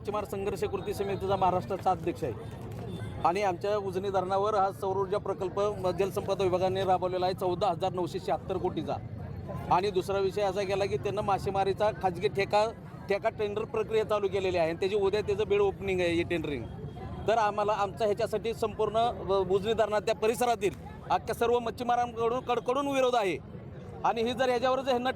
मच्छीमार संघर्ष कृती समितीचा महाराष्ट्राचा अध्यक्ष आहे आणि आमच्या उजनी धरणावर हा सौर ऊर्जा प्रकल्प जलसंपदा विभागाने राबवलेला आहे 14,976 कोटीचा। आणि दुसरा विषय असा केला की त्यांना मासेमारीचा खाजगी ठेका टेंडर प्रक्रिया चालू केलेली आहे आणि त्याची उद्या त्याचं बिड ओपनिंग आहे, टेंडरिंग। तर आम्हाला आमचा ह्याच्यासाठी संपूर्ण उजनी धरणाच्या परिसरातील अख्ख्या सर्व मच्छीमारांकडून विरोध आहे आणि ही जर ह्याच्यावर जर ह्यांना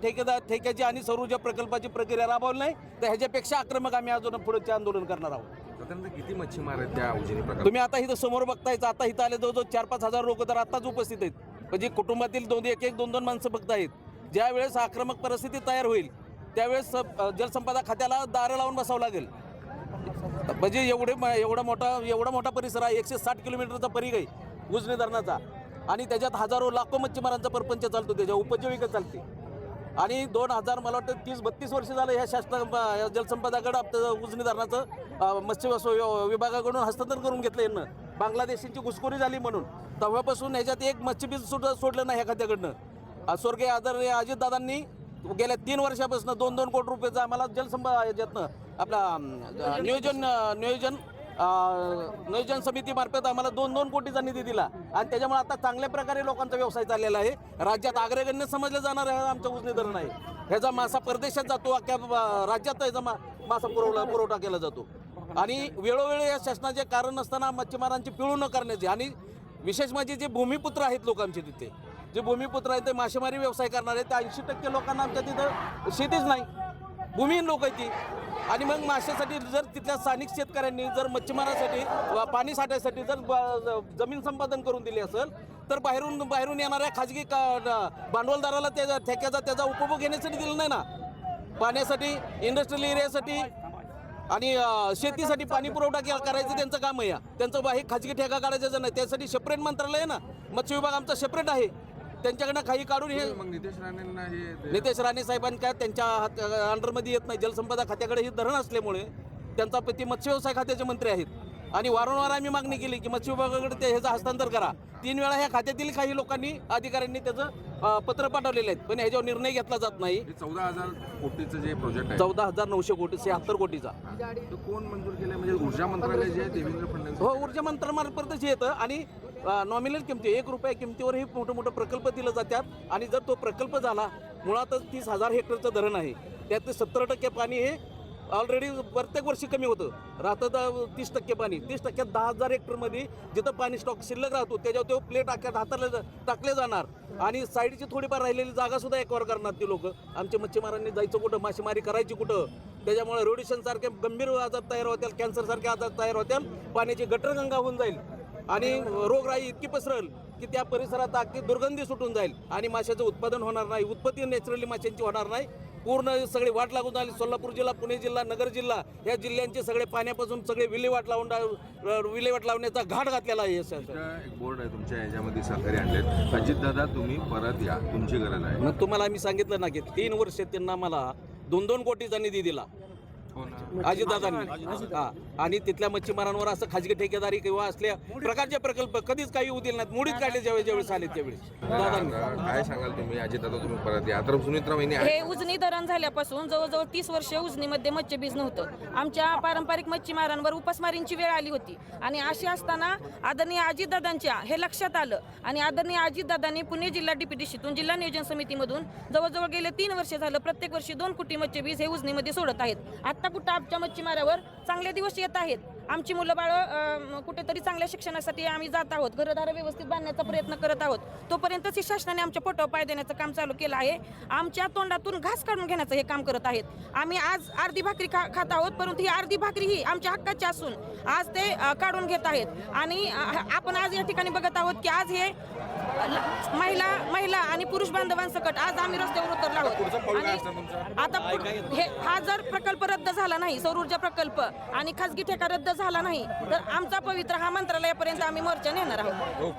ठेक्याची आणि सौर ऊर्जा प्रकल्पाची प्रक्रिया राबवली नाही तर ह्याच्यापेक्षा आक्रमक आम्ही अजून पुढे आंदोलन करणार आहोत। साधारणतः किती मच्छीमार आहेत त्या उजनी प्रकल्पात? तुम्ही आता इथं समोर बघतायच, आता इथं आले जवळजवळ 4-5 हजार लोक तर आताच उपस्थित आहेत, म्हणजे कुटुंबातील 1-2 माणसं फक्त आहेत। ज्या वेळेस आक्रमक परिस्थिती तयार होईल त्यावेळेस जलसंपदा खात्याला दारं लावून बसावं लागेल। म्हणजे एवढा मोठा परिसर आहे, 160 किलोमीटरचा परिघ आहे उजनी धरणाचा आणि त्याच्यात हजारो लाखो मच्छीमारांचा परपंच चालतो, त्याच्या उपजीविका चालते। आणि 2000 मला वाटतं 30-32 वर्ष झालं ह्या शासना जलसंपदाकडे उजनी धरणाचं मत्स्य विभागाकडून हस्तांतर करून घेतलं यांना। बांगलादेशींची घुसखोरी झाली म्हणून तेव्हापासून ह्याच्यात एक मच्छीबीज सोडलं नाही ह्या खात्याकडनं। स्वर्गीय आदरणीय अजितदादांनी गेल्या 3 वर्षापासून 2-2 कोटी रुपयाचं आम्हाला जलसंपदा आपला नियोजन समितीमार्फत आम्हाला 2-2 कोटीचा निधी दिला आणि त्याच्यामुळे आता चांगल्या प्रकारे लोकांचा व्यवसाय चाललेला आहे। राज्यात अग्रगण्य समजलं जाणार आहे आमचं उजनी धरण आहे। ह्याचा मासा परदेशात जातो, अख्ख्या राज्यात ह्याचा मासा पुरवठा केला जातो आणि वेळोवेळी या शासनाचे कारण असताना मच्छीमारांची पिळवणूक न करण्याची आणि विशेष म्हणजे जे भूमिपुत्र आहेत लोक आमचे तिथे जे भूमिपुत्र आहेत ते मासेमारी व्यवसाय करणार आहेत, 80% लोकांना आमच्या तिथं शेतीच नाही, भूमिहीन लोक आहेत ती। आणि मग माशासाठी जर तिथल्या स्थानिक शेतकऱ्यांनी जर मच्छीमारासाठी पाणी साठ्यासाठी जर जमीन संपादन करून दिली असेल तर बाहेरून येणाऱ्या खाजगी भांडवलदाराला त्याचा उपभोग घेण्यासाठी दिलं नाही ना। पाण्यासाठी, इंडस्ट्रियल एरियासाठी आणि शेतीसाठी पाणी पुरवठा करायचं त्यांचं काम आहे। त्यांचं हे खाजगी ठेका काढायचं नाही, त्यासाठी सेपरेट मंत्रालय आहे ना, मत्स्य विभाग आमचा सेपरेट आहे, त्यांच्याकडनं काही काढून हे नितेश राणे साहेबांनी काय त्यांच्या अंडरमध्ये येत नाही। जलसंपदा खात्याकडे हे धरण असल्यामुळे त्यांचा पती मत्स्य व्यवसाय खात्याचे मंत्री आहेत आणि वारंवार आम्ही मागणी केली की मत्स्य विभागाकडे ह्याचं हस्तांतर करा। 3 वेळा ह्या खात्यातील काही लोकांनी अधिकाऱ्यांनी त्याचं पत्र पाठवलेलं आहे पण ह्याच्यावर निर्णय घेतला जात नाही। 14,000 कोटीचं जे प्रोजेक्ट आहे 14,900 कोटी 76 कोटीचा कोण मंजूर केलं? म्हणजे ऊर्जा मंत्रालय जे देवेंद्र फडणवीस हो ऊर्जा मंत्रालयामार्फतच येतं आणि नॉमिनल किमती 1 रुपया किमतीवर हे मोठे प्रकल्प दिले जातात आणि जर तो प्रकल्प झाला, मुळातच 30,000 हेक्टरचं धरण आहे, त्यात 70% पाणी हे ऑलरेडी प्रत्येक वर्षी कमी होतं, राहतं 30% पाणी। 30% 10,000 हेक्टरमध्ये जिथं पाणी स्टॉक शिल्लक राहतो त्याच्यावर तो प्लेट हाताला टाकले जाणार आणि साईडची थोडीफार राहिलेली जागा सुद्धा एकवर करणार ती लोक। आमच्या मच्छीमारांनी जायचं कुठं, मासेमारी करायची कुठं? त्याच्यामुळे रोडिशन सारखे गंभीर आजार तयार होतील, कॅन्सर सारखे आजार तयार होतील, पाण्याची गटरगंगा होऊन जाईल आणि रोगराई इतकी पसरल की त्या परिसरात अगदी दुर्गंधी सुटून जाईल आणि माशाचं उत्पादन होणार नाही, उत्पत्ती नॅचरली माशांची होणार नाही। पूर्ण सगळे वाट लागून आली, सोलापूर जिल्हा, पुणे जिल्हा, नगर जिल्हा या जिल्ह्यांचे सगळे पाण्यापासून सगळे विल्हेवाट लावण्याचा घाट घातलेला आहे। एक बोर्ड आहे तुमच्या ह्याच्यामध्ये सरकारी आणलेत, अजितदादा तुम्ही परत या, तुमची गरज आहे। मग तुम्हाला आम्ही सांगितलं ना की 3 वर्ष त्यांना मला 2-2 कोटीचा निधी दिला अजितदादांनी आणि तिथल्या मच्छीमारांवर असं खाजगी ठेकेदारी किंवा असल्या प्रकारचे प्रकल्प कधीच काही होऊ दिले नाहीत, मुडीच काढले ज्यावेळेस आले त्यावेळेस। काय सांगाल तुम्ही? अजितदादा तुम्ही परत या। तर सुनित्रा वहिनी, हे उजनी धरण झाल्यापासून जवळजवळ 30 वर्ष उजनीमध्ये मच्छीबीज नव्हतं। आमच्या पारंपरिक मच्छीमारांवर उपासमारींची वेळ आली होती आणि अशी असताना आदरणीय अजितदादांच्या हे लक्षात आलं आणि आदरणीय अजितदादांनी पुणे जिल्हा DPTCतून जिल्हा नियोजन समितीमधून जवळजवळ गेले 3 वर्ष झालं प्रत्येक वर्षी 2 कोटी मच्छीबीज हे उजनीमध्ये सोडत आहेत। आता कुठं आमच्या मच्छीमारावर चांगले दिवस येत आहेत, आमची मुलं बाळ कुठेतरी चांगल्या शिक्षणासाठी आम्ही जात आहोत, घरदार व्यवस्थित बांधण्याचा प्रयत्न करत आहोत, तोपर्यंतच शासनाने आमच्या पोटावर पाय देण्याचं काम चालू केलं आहे। आमच्या तोंडातून घास काढून घेण्याचं हे काम करत आहेत। आम्ही आज अर्धी भाकरी खात आहोत परंतु ही अर्धी भाकरी ही आमच्या हक्काची असून आज ते काढून घेत आहेत आणि आपण आज या ठिकाणी बघत आहोत की आज हे महिला आणि पुरुष बांधवांसकट आज आम्ही रस्त्यावर उतरलो आहोत आणि आता हा जर प्रकल्प रद्द झाला नाही, सौर ऊर्जा प्रकल्प आणि खाजगी ठेका रद्द झाला नाही तर आमचा पवित्र हा मंत्रालयापर्यंत आम्ही मोर्चा नेणार आहोत।